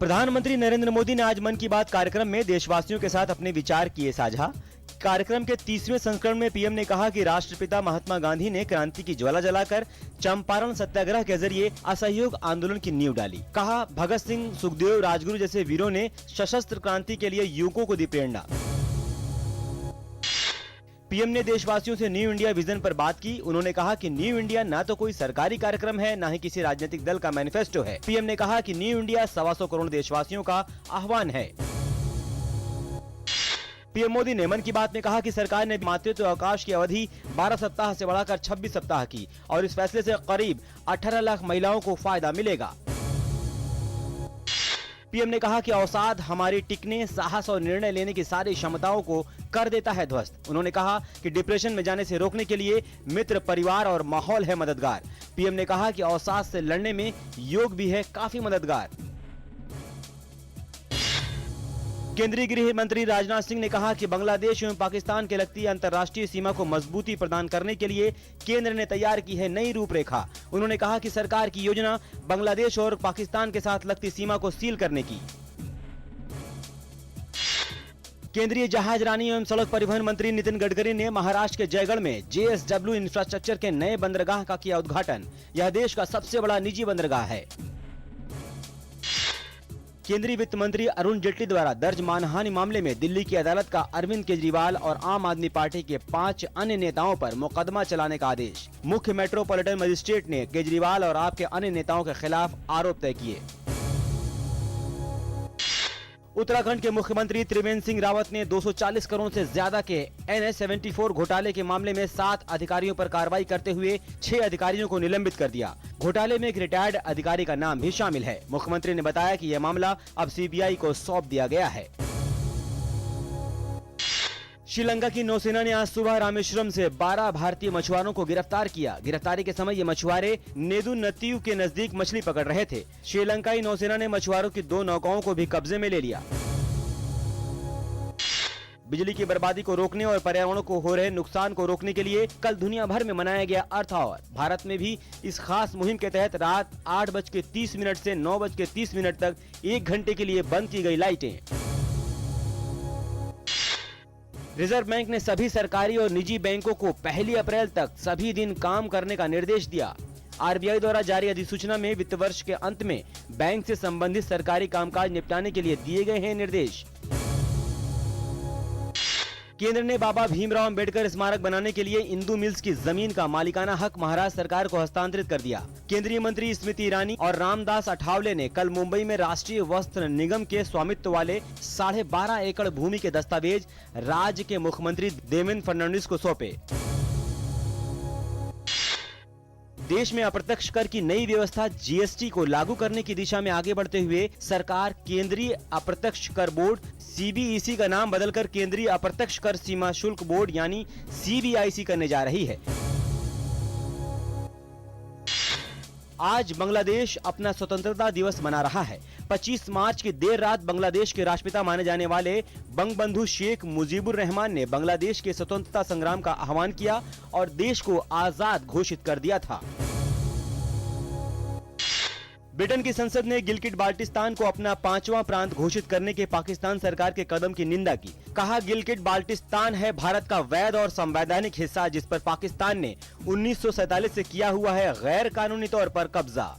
प्रधानमंत्री नरेंद्र मोदी ने आज मन की बात कार्यक्रम में देशवासियों के साथ अपने विचार किए साझा। कार्यक्रम के 30वें संस्करण में पीएम ने कहा कि राष्ट्रपिता महात्मा गांधी ने क्रांति की ज्वाला जलाकर चंपारण सत्याग्रह के जरिए असहयोग आंदोलन की नींव डाली। कहा, भगत सिंह, सुखदेव, राजगुरु जैसे वीरों ने सशस्त्र क्रांति के लिए युवकों को दी प्रेरणा। पीएम ने देशवासियों से न्यू इंडिया विजन पर बात की। उन्होंने कहा कि न्यू इंडिया ना तो कोई सरकारी कार्यक्रम है, ना ही किसी राजनीतिक दल का मैनिफेस्टो है। पीएम ने कहा कि न्यू इंडिया 125 करोड़ देशवासियों का आह्वान है। पीएम मोदी ने मन की बात में कहा कि सरकार ने मातृत्व अवकाश की अवधि 12 सप्ताह से बढ़ाकर 26 सप्ताह की और इस फैसले से करीब 18 लाख महिलाओं को फायदा मिलेगा। पीएम ने कहा कि अवसाद हमारी टिकने, साहस और निर्णय लेने की सारी क्षमताओं को कर देता है ध्वस्त। उन्होंने कहा कि डिप्रेशन में जाने से रोकने के लिए मित्र, परिवार और माहौल है मददगार। पीएम ने कहा कि अवसाद से लड़ने में योग भी है काफी मददगार। केंद्रीय गृह मंत्री राजनाथ सिंह ने कहा कि बांग्लादेश एवं पाकिस्तान के लगती अंतर्राष्ट्रीय सीमा को मजबूती प्रदान करने के लिए केंद्र ने तैयार की है नई रूपरेखा। उन्होंने कहा कि सरकार की योजना बांग्लादेश और पाकिस्तान के साथ लगती सीमा को सील करने की। केंद्रीय जहाजरानी एवं सड़क परिवहन मंत्री नितिन गडकरी ने महाराष्ट्र के जयगढ़ में JSW इंफ्रास्ट्रक्चर के नए बंदरगाह का किया उद्घाटन। यह देश का सबसे बड़ा निजी बंदरगाह है। केंद्रीय वित्त मंत्री अरुण जेटली द्वारा दर्ज मानहानि मामले में दिल्ली की अदालत का अरविंद केजरीवाल और आम आदमी पार्टी के 5 अन्य नेताओं पर मुकदमा चलाने का आदेश। मुख्य मेट्रोपॉलिटन मजिस्ट्रेट ने केजरीवाल और आपके अन्य नेताओं के खिलाफ आरोप तय किए। उत्तराखंड के मुख्यमंत्री त्रिवेंद्र सिंह रावत ने 240 करोड़ से ज्यादा के NH-74 घोटाले के मामले में 7 अधिकारियों पर कार्रवाई करते हुए 6 अधिकारियों को निलंबित कर दिया। घोटाले में एक रिटायर्ड अधिकारी का नाम भी शामिल है। मुख्यमंत्री ने बताया कि यह मामला अब CBI को सौंप दिया गया है। श्रीलंका की नौसेना ने आज सुबह रामेश्वरम से 12 भारतीय मछुआरों को गिरफ्तार किया। गिरफ्तारी के समय ये मछुआरे नेदुनत्तीयु के नजदीक मछली पकड़ रहे थे। श्रीलंकाई नौसेना ने मछुआरों की 2 नौकाओं को भी कब्जे में ले लिया। बिजली की बर्बादी को रोकने और पर्यावरण को हो रहे नुकसान को रोकने के लिए कल दुनिया भर में मनाया गया अर्थ आवर। भारत में भी इस खास मुहिम के तहत रात 8:30 से 9:30 तक 1 घंटे के लिए बंद की गई लाइटें। रिजर्व बैंक ने सभी सरकारी और निजी बैंकों को 1 अप्रैल तक सभी दिन काम करने का निर्देश दिया। RBI द्वारा जारी अधिसूचना में वित्त वर्ष के अंत में बैंक से संबंधित सरकारी कामकाज निपटाने के लिए दिए गए हैं निर्देश। केंद्र ने बाबा भीमराव अंबेडकर स्मारक बनाने के लिए इंदू मिल्स की जमीन का मालिकाना हक महाराष्ट्र सरकार को हस्तांतरित कर दिया। केंद्रीय मंत्री स्मृति ईरानी और रामदास अठावले ने कल मुंबई में राष्ट्रीय वस्त्र निगम के स्वामित्व वाले 12.5 एकड़ भूमि के दस्तावेज राज्य के मुख्यमंत्री देवेंद्र फडणवीस को सौंपे। देश में अप्रत्यक्ष कर की नई व्यवस्था GST को लागू करने की दिशा में आगे बढ़ते हुए सरकार केंद्रीय अप्रत्यक्ष कर बोर्ड CBEC का नाम बदलकर केंद्रीय अप्रत्यक्ष कर सीमा शुल्क बोर्ड यानी CBIC करने जा रही है। आज बांग्लादेश अपना स्वतंत्रता दिवस मना रहा है। 25 मार्च की देर रात बांग्लादेश के राष्ट्रपिता माने जाने वाले बंगबंधु शेख मुजीबुर रहमान ने बांग्लादेश के स्वतंत्रता संग्राम का आह्वान किया और देश को आजाद घोषित कर दिया था। ब्रिटेन की संसद ने गिलगिट बाल्टिस्तान को अपना 5वां प्रांत घोषित करने के पाकिस्तान सरकार के कदम की निंदा की। कहा, गिलगिट बाल्टिस्तान है भारत का वैध और संवैधानिक हिस्सा जिस पर पाकिस्तान ने 1947 से किया हुआ है गैर कानूनी तौर पर कब्जा।